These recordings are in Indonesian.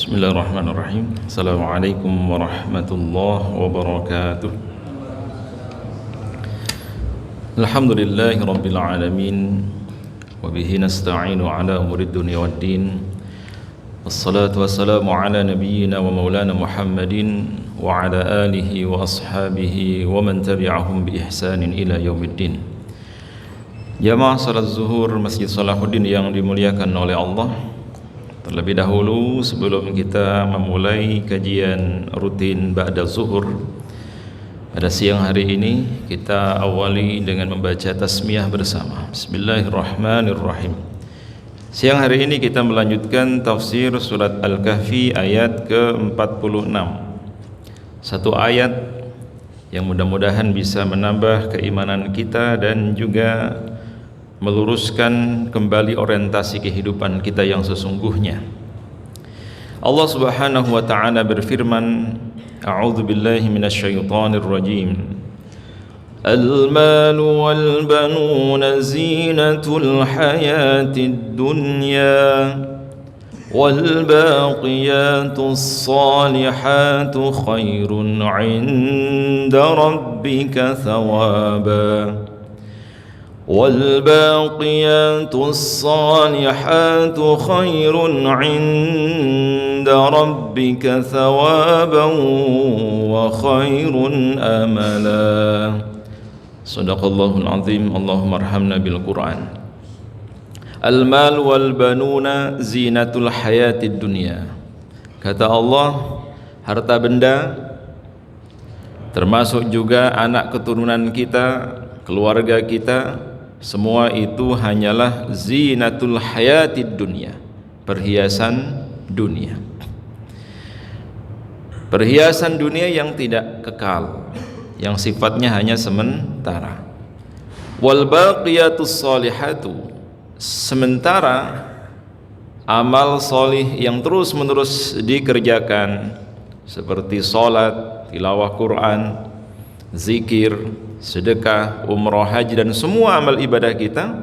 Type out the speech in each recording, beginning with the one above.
Bismillahirrahmanirrahim. Assalamualaikum warahmatullahi wabarakatuh. Alhamdulillahi rabbil alamin. Wa bihi nasta'inu ala umurid dunya waddin. Wassalatu wassalamu ala nabiyyina wa maulana Muhammadin wa ala alihi wa ashabihi wa man tabi'ahum bi ihsanin ila yaumiddin. Jamaah salat zuhur Masjid Salahuddin yang dimuliakan oleh Allah. Terlebih dahulu sebelum kita memulai kajian rutin ba'da zuhur pada siang hari ini, kita awali dengan membaca tasmiyah bersama. Bismillahirrahmanirrahim. Siang hari ini kita melanjutkan tafsir surat Al-Kahfi ayat ke-46. Satu ayat yang mudah-mudahan bisa menambah keimanan kita dan juga meluruskan kembali orientasi kehidupan kita yang sesungguhnya. Allah Subhanahu wa taala berfirman, A'udzu billahi minasyaitonir rajim. Al-malu wal banuna zinatul hayatid dunya wal baqiyatus salihatu khairun 'inda rabbika thawaba والباقيات الصالحات خير عند ربك ثوابا وخير أملا صدق الله العظيم اللهم ارحمنا بالقرآن المال والبنون زينة الحياة الدنيا. Kata Allah, harta benda termasuk juga anak keturunan kita, keluarga kita, semua itu hanyalah zinatul hayatid dunia, perhiasan dunia. Perhiasan dunia yang tidak kekal, yang sifatnya hanya sementara. Wal baqiyatus salihatu, sementara amal solih yang terus menerus dikerjakan seperti salat, tilawah Quran, zikir, sedekah, umrah, haji dan semua amal ibadah kita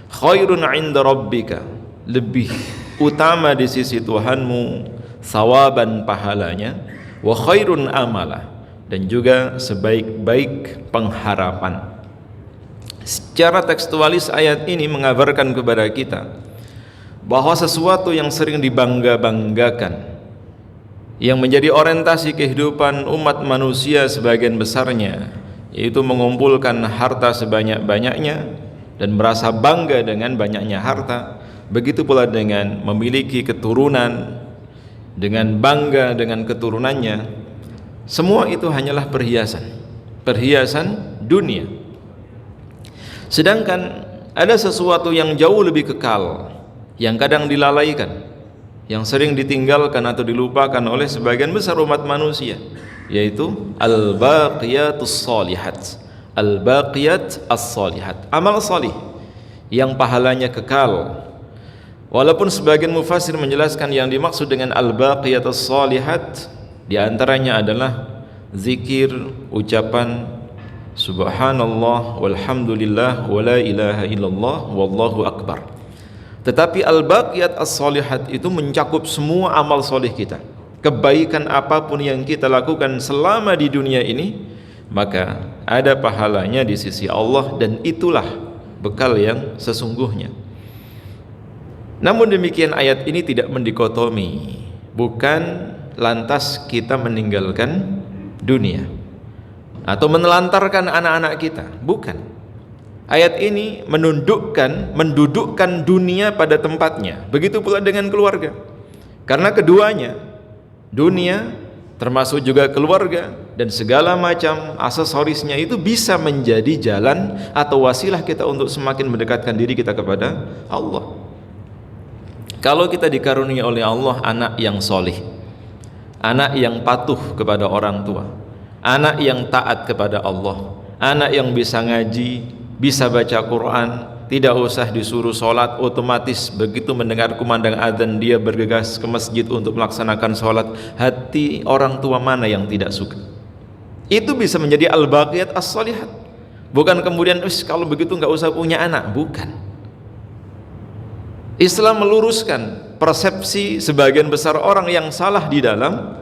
khairun 'inda rabbika, lebih utama di sisi Tuhanmu, sawaban pahalanya, wa khairun amala, dan juga sebaik-baik pengharapan. Secara tekstualis ayat ini mengabarkan kepada kita bahwa sesuatu yang sering dibangga-banggakan, yang menjadi orientasi kehidupan umat manusia sebagian besarnya, yaitu mengumpulkan harta sebanyak-banyaknya dan merasa bangga dengan banyaknya harta. Begitu pula dengan memiliki keturunan, dengan bangga dengan keturunannya. Semua itu hanyalah perhiasan dunia. Sedangkan ada sesuatu yang jauh lebih kekal, yang kadang dilalaikan, yang sering ditinggalkan atau dilupakan oleh sebagian besar umat manusia, yaitu al-baqiyatus salihat. Al-baqiyat as-salihat, amal salih yang pahalanya kekal. Walaupun sebagian mufassir menjelaskan yang dimaksud dengan al-baqiyatus salihat di antaranya adalah zikir, ucapan subhanallah walhamdulillah wala ilaha illallah wallahu akbar. Tetapi al-baqiyat as-salihat itu mencakup semua amal solih kita. Kebaikan apapun yang kita lakukan selama di dunia ini, maka ada pahalanya di sisi Allah, dan itulah bekal yang sesungguhnya. Namun demikian ayat ini tidak mendikotomi, bukan lantas kita meninggalkan dunia atau menelantarkan anak-anak kita, bukan. Ayat ini mendudukkan dunia pada tempatnya. Begitu pula dengan keluarga. Karena keduanya, dunia termasuk juga keluarga dan segala macam aksesorisnya, itu bisa menjadi jalan atau wasilah kita untuk semakin mendekatkan diri kita kepada Allah. Kalau kita dikaruniai oleh Allah anak yang solih, anak yang patuh kepada orang tua, anak yang taat kepada Allah, anak yang bisa ngaji, bisa baca Quran, tidak usah disuruh sholat, otomatis begitu mendengar kumandang adzan dia bergegas ke masjid untuk melaksanakan sholat. Hati orang tua mana yang tidak suka? Itu bisa menjadi al-baqiyat as-salihat. Bukan kemudian kalau begitu nggak usah punya anak, bukan. Islam meluruskan persepsi sebagian besar orang yang salah di dalam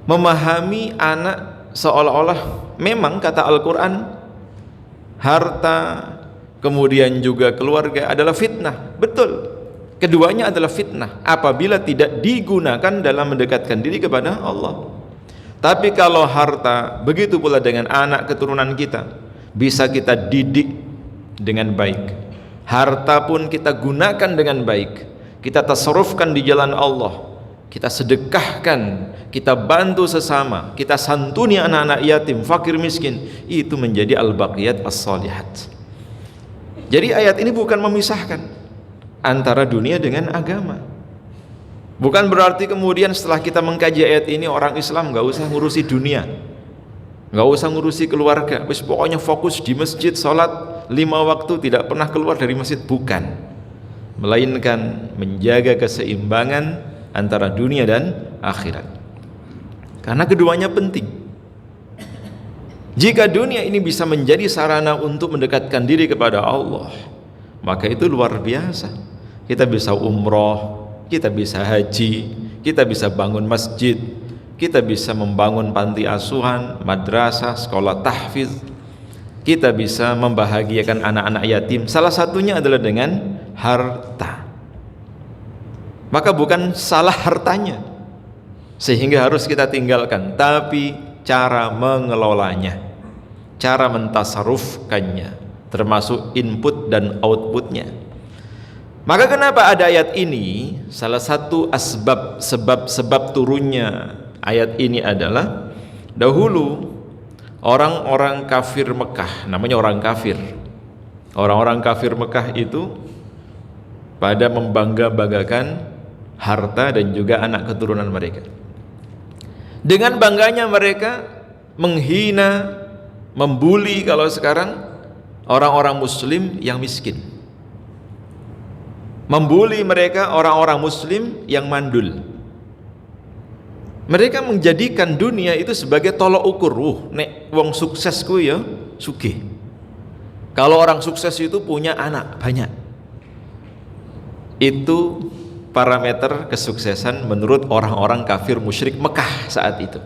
memahami anak seolah-olah memang kata Al-Quran harta kemudian juga keluarga adalah fitnah. Betul, keduanya adalah fitnah apabila tidak digunakan dalam mendekatkan diri kepada Allah. Tapi kalau harta, begitu pula dengan anak keturunan kita, bisa kita didik dengan baik. Harta pun kita gunakan dengan baik, kita tasarrufkan di jalan Allah, kita sedekahkan, kita bantu sesama, kita santuni anak-anak yatim, fakir miskin. Itu menjadi al-baqiyat as-salihat. Jadi ayat ini bukan memisahkan antara dunia dengan agama. Bukan berarti kemudian setelah kita mengkaji ayat ini orang Islam gak usah ngurusi dunia, gak usah ngurusi keluarga, wis pokoknya fokus di masjid, sholat 5 waktu, tidak pernah keluar dari masjid. Bukan, melainkan menjaga keseimbangan antara dunia dan akhirat, karena keduanya penting. Jika dunia ini bisa menjadi sarana untuk mendekatkan diri kepada Allah, maka itu luar biasa. Kita bisa umroh, kita bisa haji, kita bisa bangun masjid, kita bisa membangun panti asuhan, madrasah, sekolah tahfiz, kita bisa membahagiakan anak-anak yatim. Salah satunya adalah dengan harta. Maka bukan salah hartanya sehingga harus kita tinggalkan, tapi cara mengelolanya, cara mentasarufkannya, termasuk input dan outputnya. Maka kenapa ada ayat ini? Salah satu sebab turunnya ayat ini adalah dahulu orang-orang kafir Mekah, namanya orang kafir. Orang-orang kafir Mekah itu pada membangga-banggakan harta dan juga anak keturunan mereka. Dengan bangganya mereka menghina, membuli kalau sekarang orang-orang muslim yang miskin, membuli mereka orang-orang muslim yang mandul. Mereka menjadikan dunia itu sebagai tolok ukur. Nek wong suksesku ya sugih. Kalau orang sukses itu punya anak banyak, itu parameter kesuksesan menurut orang-orang kafir musyrik Mekah saat itu.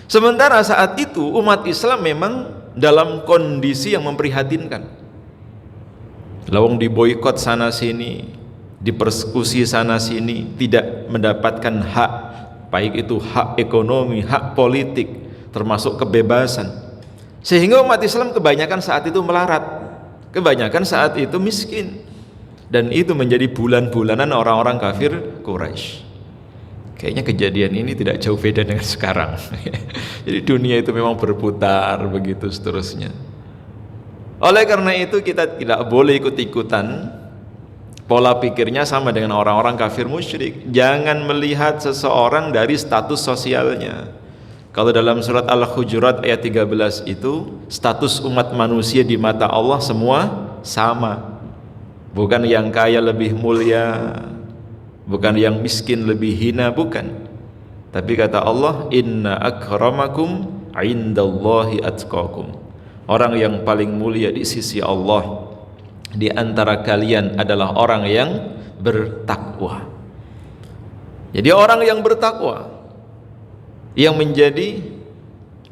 Sementara saat itu umat Islam memang dalam kondisi yang memprihatinkan. Lawang diboikot sana sini, dipersekusi sana sini, tidak mendapatkan hak, baik itu hak ekonomi, hak politik, termasuk kebebasan. Sehingga umat Islam kebanyakan saat itu melarat, kebanyakan saat itu miskin, dan itu menjadi bulan-bulanan orang-orang kafir Quraisy. Kayaknya kejadian ini tidak jauh beda dengan sekarang. Jadi dunia itu memang berputar begitu seterusnya. Oleh karena itu kita tidak boleh ikut-ikutan pola pikirnya sama dengan orang-orang kafir musyrik. Jangan melihat seseorang dari status sosialnya. Kalau dalam surat Al-Hujurat ayat 13 itu, status umat manusia di mata Allah semua sama. Bukan yang kaya lebih mulia, bukan yang miskin lebih hina, bukan. Tapi kata Allah, inna akramakum indallahi atqakum. Orang yang paling mulia di sisi Allah di antara kalian adalah orang yang bertakwa. Jadi orang yang bertakwa yang menjadi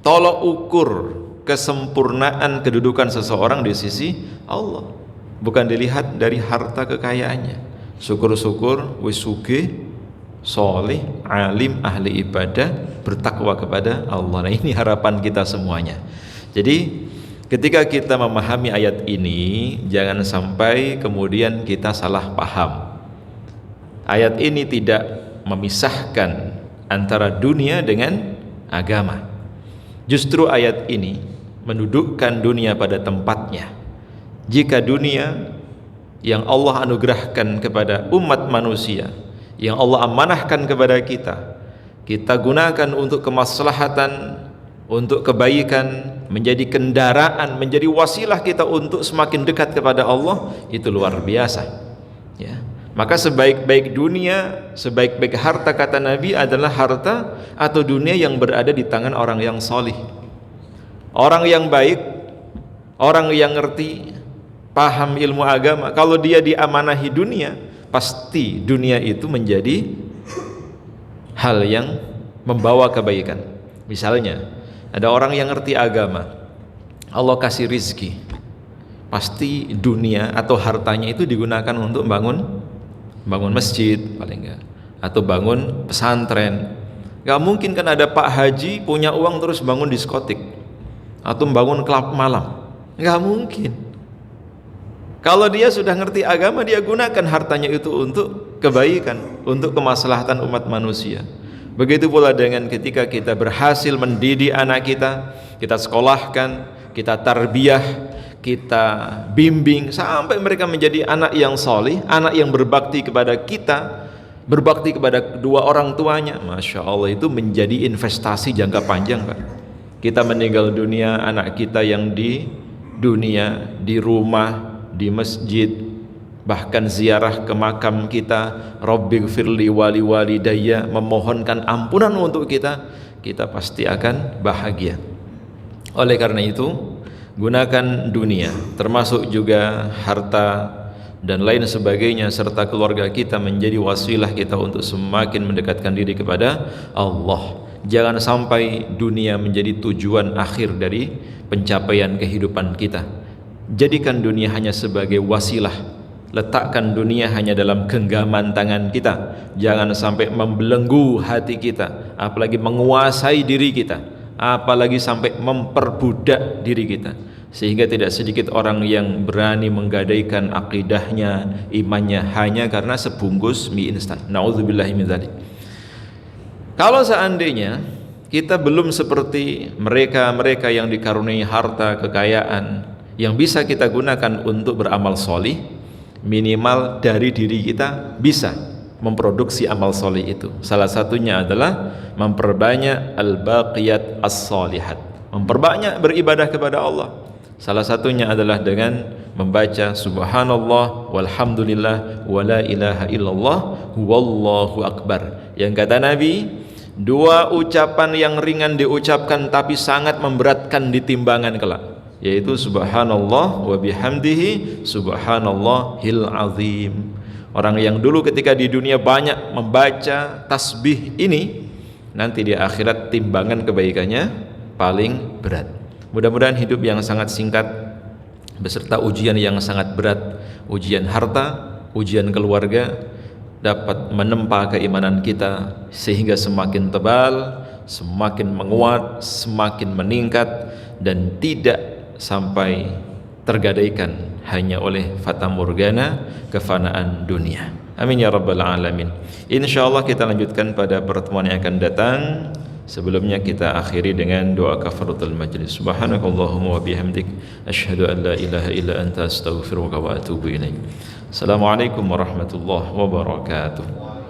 tolok ukur kesempurnaan kedudukan seseorang di sisi Allah, bukan dilihat dari harta kekayaannya. Syukur-syukur wis sugih, soleh, alim, ahli ibadah, bertakwa kepada Allah. Nah, ini harapan kita semuanya. Jadi ketika kita memahami ayat ini, jangan sampai kemudian kita salah paham. Ayat ini tidak memisahkan antara dunia dengan agama. Justru ayat ini mendudukkan dunia pada tempatnya. Jika dunia yang Allah anugerahkan kepada umat manusia, yang Allah amanahkan kepada kita, kita gunakan untuk kemaslahatan, untuk kebaikan, menjadi kendaraan, menjadi wasilah kita untuk semakin dekat kepada Allah, itu luar biasa, ya. Maka sebaik-baik dunia, sebaik-baik harta, kata Nabi, adalah harta atau dunia yang berada di tangan orang yang solih, orang yang baik, orang yang ngerti, paham ilmu agama. Kalau dia diamanahi dunia, pasti dunia itu menjadi hal yang membawa kebaikan. Misalnya ada orang yang ngerti agama, Allah kasih rizki, pasti dunia atau hartanya itu digunakan untuk bangun masjid paling enggak, atau bangun pesantren. Gak mungkin kan ada Pak Haji punya uang terus bangun diskotik atau bangun klub malam, gak mungkin. Kalau dia sudah ngerti agama, dia gunakan hartanya itu untuk kebaikan, untuk kemaslahatan umat manusia. Begitu pula dengan ketika kita berhasil mendidik anak kita, kita sekolahkan, kita tarbiyah, kita bimbing sampai mereka menjadi anak yang solih, anak yang berbakti kepada kita, berbakti kepada kedua orang tuanya. Masya Allah, itu menjadi investasi jangka panjang, Pak. Kita meninggal dunia, anak kita yang di dunia, di rumah, di masjid, bahkan ziarah ke makam kita, Rabbighfirli wali walidayya, memohonkan ampunan untuk kita, kita pasti akan bahagia. Oleh karena itu, gunakan dunia, termasuk juga harta dan lain sebagainya, serta keluarga kita menjadi wasilah kita untuk semakin mendekatkan diri kepada Allah. Jangan sampai dunia menjadi tujuan akhir dari pencapaian kehidupan kita. Jadikan dunia hanya sebagai wasilah. Letakkan dunia hanya dalam genggaman tangan kita. Jangan sampai membelenggu hati kita, apalagi menguasai diri kita, apalagi sampai memperbudak diri kita, sehingga tidak sedikit orang yang berani menggadaikan akidahnya, imannya hanya karena sebungkus mie instan. Nauzubillahi min dzalik. Kalau seandainya kita belum seperti mereka-mereka yang dikaruniai harta kekayaan yang bisa kita gunakan untuk beramal solih, minimal dari diri kita bisa memproduksi amal solih itu. Salah satunya adalah memperbanyak al-baqiyat as-solihat, memperbanyak beribadah kepada Allah. Salah satunya adalah dengan membaca subhanallah walhamdulillah wala ilaha illallah wallahu akbar. Yang kata Nabi, dua ucapan yang ringan diucapkan tapi sangat memberatkan di timbangan kelak, yaitu subhanallah wa bihamdihi subhanallahil azim. Orang yang dulu ketika di dunia banyak membaca tasbih ini, nanti di akhirat timbangan kebaikannya paling berat. Mudah-mudahan hidup yang sangat singkat beserta ujian yang sangat berat, ujian harta, ujian keluarga, dapat menempa keimanan kita sehingga semakin tebal, semakin menguat, semakin meningkat, dan tidak sampai tergadaikan hanya oleh fata morgana kefanaan dunia. Amin ya rabbal alamin. Insyaallah kita lanjutkan pada pertemuan yang akan datang. Sebelumnya kita akhiri dengan doa kafaratul majlis. Subhanakallahumma wa bihamdik, asyhadu an la ilaha illa anta astaghfiruka wa atubu ilaik. Assalamualaikum warahmatullahi wabarakatuh.